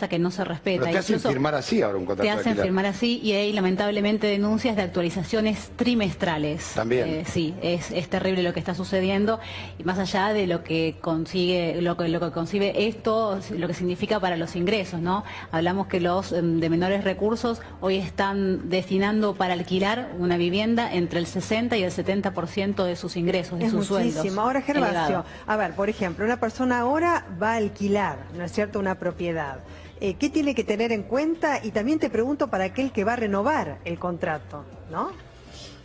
que no se respeta. Pero te hacen firmar así ahora un contrato de alquiler. Te hacen firmar así y hay lamentablemente denuncias de actualizaciones trimestrales. También. Sí, es terrible lo que está sucediendo y más allá de lo que consigue, lo que concibe esto, lo que significa para los ingresos, ¿no? Hablamos que los de menores recursos hoy están destinando para alquilar una vivienda entre el 60 y el 70% de sus ingresos, de sus sueldos. Muchísimo. Ahora, Gervasio, a ver, por ejemplo, una persona ahora va a alquilar, ¿no es cierto?, una propiedad. ¿Qué tiene que tener en cuenta? Y también te pregunto para aquel que va a renovar el contrato, ¿no?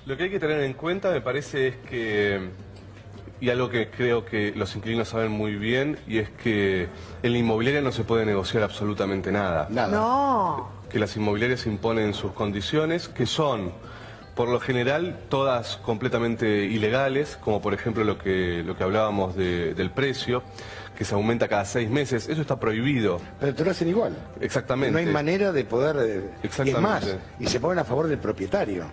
Lo que hay que tener en cuenta, me parece, es que, y algo que creo que los inquilinos saben muy bien, y es que en la inmobiliaria no se puede negociar absolutamente nada. No. Que las inmobiliarias imponen sus condiciones, que son, por lo general, todas completamente ilegales, como por ejemplo lo que hablábamos del precio, que se aumenta cada 6 meses. Eso está prohibido. Pero te lo hacen igual. Exactamente. No hay manera de poder... Exactamente. Es más, y se ponen a favor del propietario.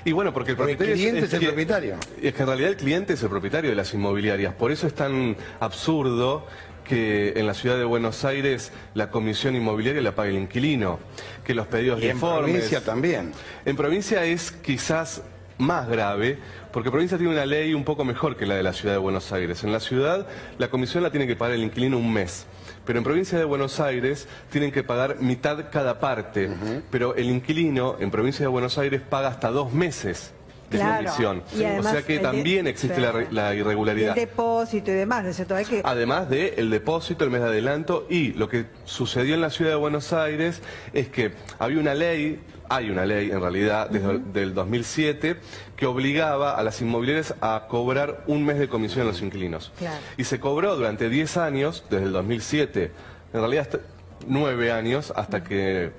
Y bueno, porque el cliente es el propietario. Es que en realidad el cliente es el propietario de las inmobiliarias. Por eso es tan absurdo que en la ciudad de Buenos Aires la comisión inmobiliaria la pague el inquilino, que los pedidos de informes... en provincia también. En provincia es quizás más grave, porque provincia tiene una ley un poco mejor que la de la ciudad de Buenos Aires. En la ciudad la comisión la tiene que pagar el inquilino un mes, pero en provincia de Buenos Aires tienen que pagar mitad cada parte, pero el inquilino en provincia de Buenos Aires paga hasta 2 meses de comisión. O sea que también existe la irregularidad. El depósito y demás, ¿no es cierto? Además del depósito, el mes de adelanto, y lo que sucedió en la ciudad de Buenos Aires es que había una ley, hay una ley en realidad desde del 2007 que obligaba a las inmobiliarias a cobrar un mes de comisión a los inquilinos. Claro. Y se cobró durante 10 años, desde el 2007, en realidad hasta 9 años, hasta que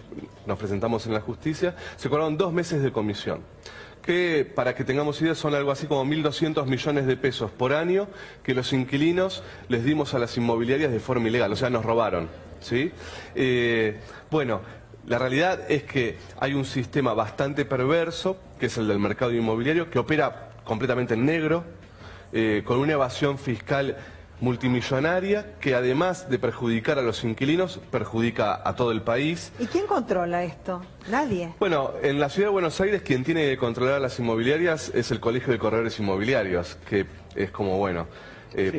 nos presentamos en la justicia, se cobraron 2 meses de comisión, que para que tengamos idea son algo así como 1.200 millones de pesos por año que los inquilinos les dimos a las inmobiliarias de forma ilegal, o sea, nos robaron, ¿sí? Bueno, la realidad es que hay un sistema bastante perverso, que es el del mercado inmobiliario, que opera completamente en negro, con una evasión fiscal multimillonaria, que además de perjudicar a los inquilinos, perjudica a todo el país. ¿Y quién controla esto? Nadie. Bueno, en la ciudad de Buenos Aires quien tiene que controlar las inmobiliarias es el Colegio de Corredores Inmobiliarios, que es como, bueno...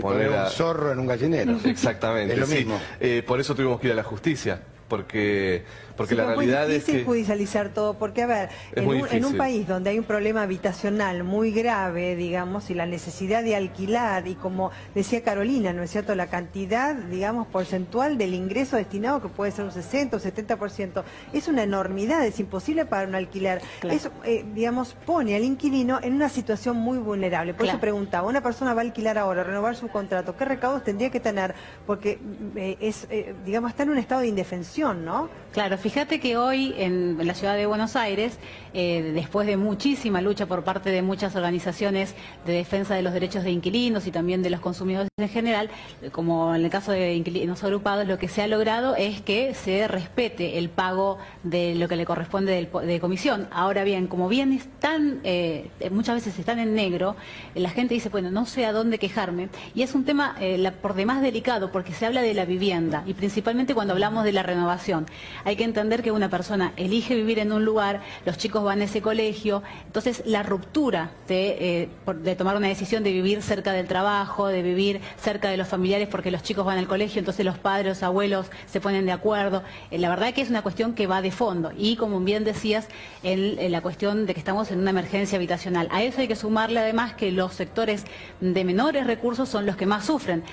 poner un zorro en un gallinero. Exactamente. Es lo mismo. Por eso tuvimos que ir a la justicia, porque la realidad es que... Es judicializar todo, porque a ver, en un país donde hay un problema habitacional muy grave, digamos, y la necesidad de alquilar, y como decía Carolina, ¿no es cierto?, la cantidad, digamos, porcentual del ingreso destinado, que puede ser un 60 o 70%, es una enormidad, es imposible para un alquiler. Claro. Eso, digamos, pone al inquilino en una situación muy vulnerable. Por eso preguntaba, una persona va a alquilar ahora, renovar su contrato, ¿qué recaudos tendría que tener? Porque digamos, está en un estado de indefensión, ¿no? Claro, fíjate que hoy en la ciudad de Buenos Aires, después de muchísima lucha por parte de muchas organizaciones de defensa de los derechos de inquilinos y también de los consumidores en general, como en el caso de inquilinos agrupados, lo que se ha logrado es que se respete el pago de lo que le corresponde de comisión. Ahora bien, como bien están, muchas veces están en negro, la gente dice, bueno, no sé a dónde quejarme, y es un tema por demás delicado, porque se habla de la vivienda, y principalmente cuando hablamos de la renovación. Hay que entender que una persona elige vivir en un lugar, los chicos van a ese colegio, entonces la ruptura de tomar una decisión de vivir cerca del trabajo, de vivir cerca de los familiares porque los chicos van al colegio, entonces los padres, los abuelos se ponen de acuerdo. La verdad que es una cuestión que va de fondo y, como bien decías, en la cuestión de que estamos en una emergencia habitacional. A eso hay que sumarle además que los sectores de menores recursos son los que más sufren.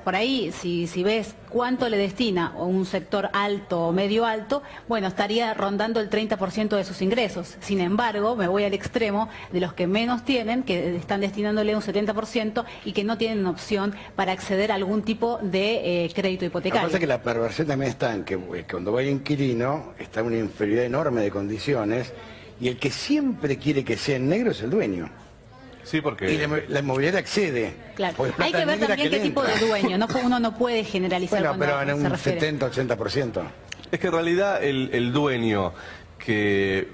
Por ahí, si ves cuánto le destina un sector alto o medio alto, bueno, estaría rondando el 30% de sus ingresos. Sin embargo, me voy al extremo de los que menos tienen, que están destinándole un 70% y que no tienen opción para acceder a algún tipo de crédito hipotecario. Lo que pasa es que la perversión también está en que cuando va el inquilino está en una inferioridad enorme de condiciones, y el que siempre quiere que sea en negro es el dueño. Sí, porque... Y la inmobiliaria accede. Claro. Hay que ver también qué tipo de dueño. Uno no puede generalizar pero en un se refiere. 70-80%. Es que en realidad el dueño que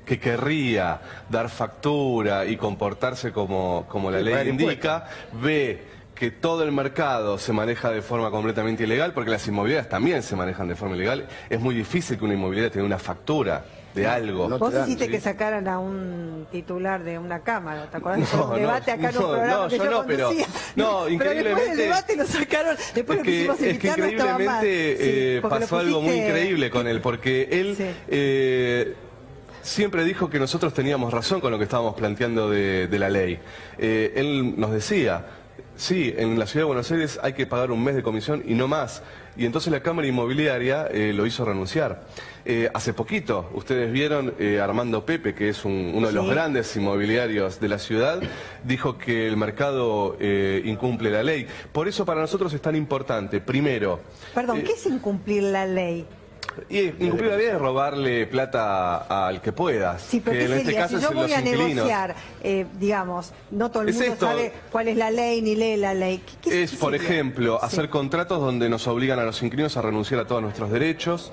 querría dar factura y comportarse como la ley indica, ve que todo el mercado se maneja de forma completamente ilegal, porque las inmobiliarias también se manejan de forma ilegal. Es muy difícil que una inmobiliaria tenga una factura de algo. Vos hiciste que sacaran a un titular de una cámara, ¿te acordás? Un debate acá en un programa que yo conducía. No, increíblemente... Pero después del debate lo sacaron, después lo quisimos invitar, no estaba mal. Increíblemente pasó algo muy increíble con él, porque él... siempre dijo que nosotros teníamos razón con lo que estábamos planteando de la ley. Él nos decía, sí, en la Ciudad de Buenos Aires hay que pagar un mes de comisión y no más. Y entonces la Cámara Inmobiliaria lo hizo renunciar. Hace poquito, ustedes vieron, Armando Pepe, que es uno de los grandes inmobiliarios de la ciudad, dijo que el mercado incumple la ley. Por eso para nosotros es tan importante, primero... Perdón, ¿qué es incumplir la ley? Y incumplir la ley es robarle plata al que pueda. Sí, pero ¿qué sería? Si yo voy a negociar, digamos, no todo el mundo sabe cuál es la ley ni lee la ley. ¿Qué por ejemplo, hacer contratos donde nos obligan a los inquilinos a renunciar a todos nuestros derechos.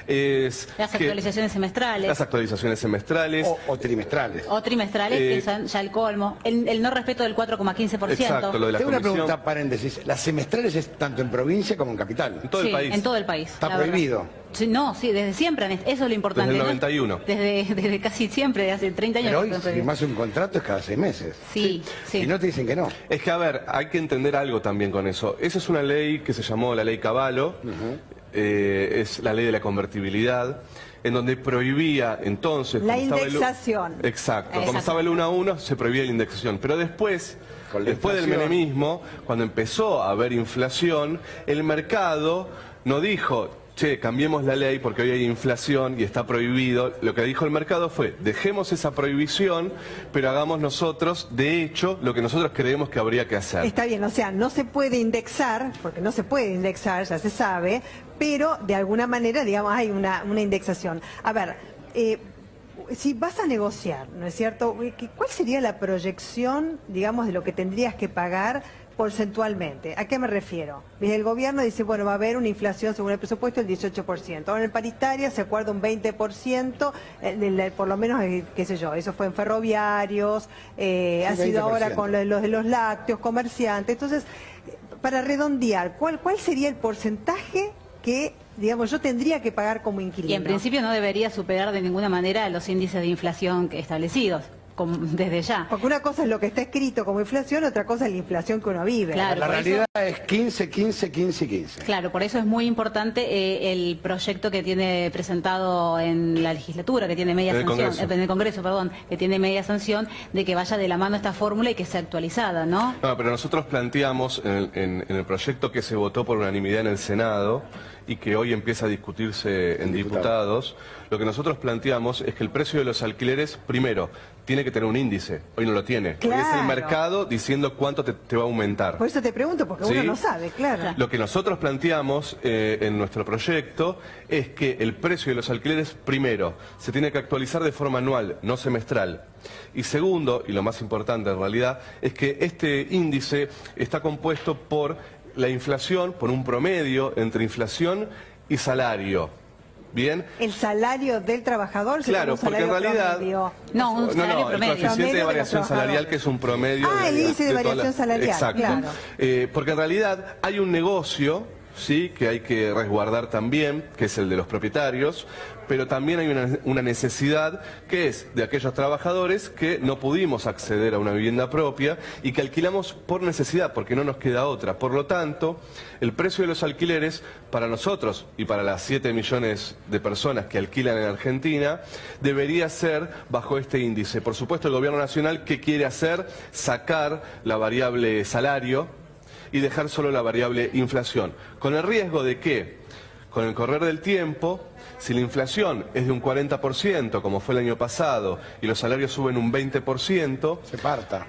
Las actualizaciones semestrales. Las actualizaciones semestrales. O trimestrales. O trimestrales, que son ya el colmo. El no respeto del 4,15%. Exacto, lo de la Tengo comisión. una pregunta, paréntesis. Las semestrales es tanto en provincia como en capital. En todo el país. En todo el país. Está prohibido. Sí, no, sí, desde siempre, eso es lo importante. Desde el 91. Desde casi siempre, hace 30 años. Pero hoy, si firmás un contrato es cada 6 meses. Sí. Y no te dicen que no. Es que, a ver, hay que entender algo también con eso. Esa es una ley que se llamó la Ley Cavallo, es la ley de la convertibilidad, en donde prohibía entonces... La indexación. Exacto. Como estaba el 1 a 1, se prohibía la indexación. Pero después del menemismo, cuando empezó a haber inflación, el mercado no dijo... che, cambiemos la ley porque hoy hay inflación y está prohibido. Lo que dijo el mercado fue, dejemos esa prohibición, pero hagamos nosotros, de hecho, lo que nosotros creemos que habría que hacer. Está bien, o sea, no se puede indexar, porque no se puede indexar, ya se sabe, pero de alguna manera, digamos, hay una indexación. A ver, si vas a negociar, ¿no es cierto? ¿Cuál sería la proyección, digamos, de lo que tendrías que pagar porcentualmente? ¿A qué me refiero? El gobierno dice, bueno, va a haber una inflación según el presupuesto del 18%. Ahora en paritaria se acuerda un 20%, por lo menos, qué sé yo, eso fue en ferroviarios, ha sido ahora con los de los lácteos, comerciantes. Entonces, para redondear, ¿cuál sería el porcentaje que, digamos, yo tendría que pagar como inquilino? Y en principio no debería superar de ninguna manera los índices de inflación establecidos. Desde ya. Porque una cosa es lo que está escrito como inflación, otra cosa es la inflación que uno vive. Claro, la realidad es 15, 15, 15 y 15. Claro, por eso es muy importante el proyecto que tiene presentado en la legislatura, que tiene media sanción, en el Congreso, perdón, que tiene media sanción, de que vaya de la mano esta fórmula y que sea actualizada, ¿no? No, pero nosotros planteamos en el proyecto que se votó por unanimidad en el Senado y que hoy empieza a discutirse en diputados, lo que nosotros planteamos es que el precio de los alquileres, primero, tiene que tener un índice. Hoy no lo tiene. Claro. Es el mercado diciendo cuánto te va a aumentar. Por eso te pregunto, porque uno no sabe, claro. Lo que nosotros planteamos en nuestro proyecto es que el precio de los alquileres, primero, se tiene que actualizar de forma anual, no semestral. Y segundo, y lo más importante en realidad, es que este índice está compuesto por la inflación, por un promedio entre inflación y salario. ¿Bien? ¿El salario del trabajador? Claro, porque en realidad... No, un salario promedio. El coeficiente de variación salarial, que es un promedio... el índice de variación salarial, exacto. Claro. Porque en realidad hay un negocio, sí, que hay que resguardar también, que es el de los propietarios, pero también hay una necesidad que es de aquellos trabajadores que no pudimos acceder a una vivienda propia y que alquilamos por necesidad, porque no nos queda otra. Por lo tanto, el precio de los alquileres para nosotros y para las 7 millones de personas que alquilan en Argentina debería ser bajo este índice. Por supuesto, el gobierno nacional, ¿qué quiere hacer? Sacar la variable salario y dejar solo la variable inflación, con el riesgo de que, con el correr del tiempo, si la inflación es de un 40%, como fue el año pasado, y los salarios suben un 20%, se parta.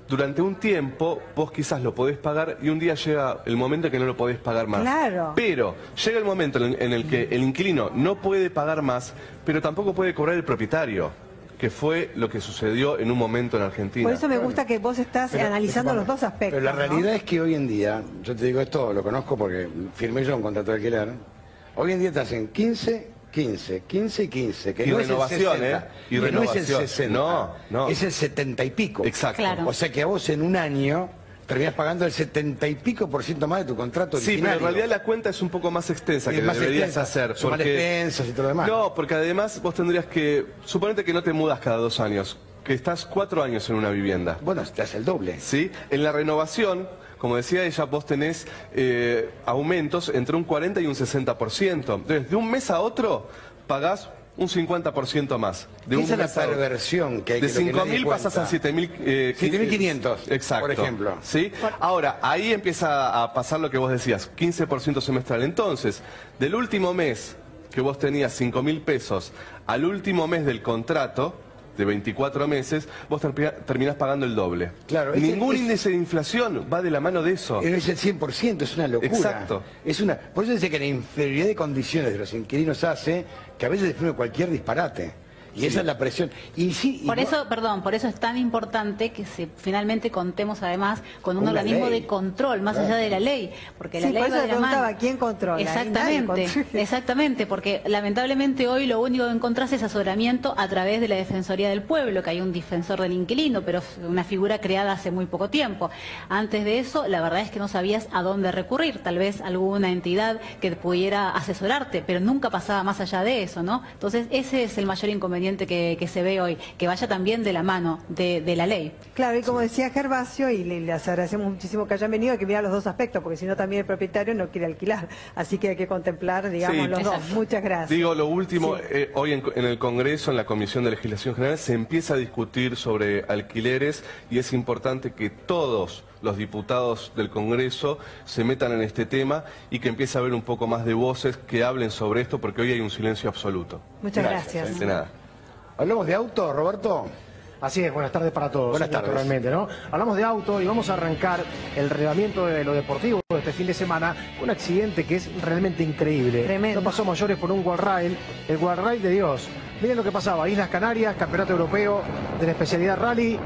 Durante un tiempo vos quizás lo podés pagar y un día llega el momento en que no lo podés pagar más. Claro. Pero llega el momento en el que el inquilino no puede pagar más, pero tampoco puede cobrar el propietario, que fue lo que sucedió en un momento en Argentina. Por eso me gusta que vos estás analizando los dos aspectos. Pero la realidad es que hoy en día, yo te digo esto, lo conozco porque firmé yo un contrato de alquiler, hoy en día te hacen 15, 15, 15 y 15, que y no renovación, es el 60, y que no es el 60, no, es el 70 y pico. Exacto. Claro. O sea que a vos en un año terminás pagando el 70 y pico % más de tu contrato originario. Sí, pero en realidad la cuenta es un poco más extensa que deberías hacer. Suman expensas y todo lo demás. No, porque además vos tendrías que... Suponete que no te mudas cada 2 años, que estás 4 años en una vivienda. Bueno, te hace el doble. ¿Sí? En la renovación, como decía ella, vos tenés aumentos entre un 40 y un 60%. Entonces, de un mes a otro, pagás un 50% más. Esa es la perversión que hay que de 5.000 pasas a 7.500, exacto, por ejemplo. ¿Sí? Ahora, ahí empieza a pasar lo que vos decías, 15% semestral. Entonces, del último mes que vos tenías 5.000 pesos al último mes del contrato, de 24 meses, vos terminás pagando el doble. Claro, ningún índice de inflación va de la mano de eso. Es el 100%, es una locura. Exacto. Por eso dice que la inferioridad de condiciones de los inquilinos hace que a veces define cualquier disparate. Y esa es la presión. Y sí, por eso es tan importante que finalmente contemos además con un organismo de control, más allá de la ley. Porque la ley por eso va de la mano. ¿Quién controla? Exactamente, porque lamentablemente hoy lo único que encontrás es asesoramiento a través de la Defensoría del Pueblo, que hay un defensor del inquilino, pero una figura creada hace muy poco tiempo. Antes de eso, la verdad es que no sabías a dónde recurrir, tal vez alguna entidad que pudiera asesorarte, pero nunca pasaba más allá de eso, ¿no? Entonces, ese es el mayor inconveniente que se ve hoy, que vaya también de la mano de la ley. Claro, y como decía Gervasio, y les agradecemos muchísimo que hayan venido, hay que mirar los dos aspectos, porque si no también el propietario no quiere alquilar, así que hay que contemplar, digamos, los dos. Muchas gracias. Digo, lo último, hoy en el Congreso, en la Comisión de Legislación General, se empieza a discutir sobre alquileres y es importante que todos los diputados del Congreso se metan en este tema y que empiece a haber un poco más de voces que hablen sobre esto, porque hoy hay un silencio absoluto. Muchas gracias. De nada. ¿Hablamos de auto, Roberto? Así es, buenas tardes para todos. Buenas tardes. Naturalmente, ¿no? Hablamos de auto y vamos a arrancar el relevamiento de lo deportivo de este fin de semana con un accidente que es realmente increíble. Tremendo. No pasó mayores por un guardrail, el guardrail de Dios. Miren lo que pasaba, Islas Canarias, Campeonato Europeo de la especialidad Rally,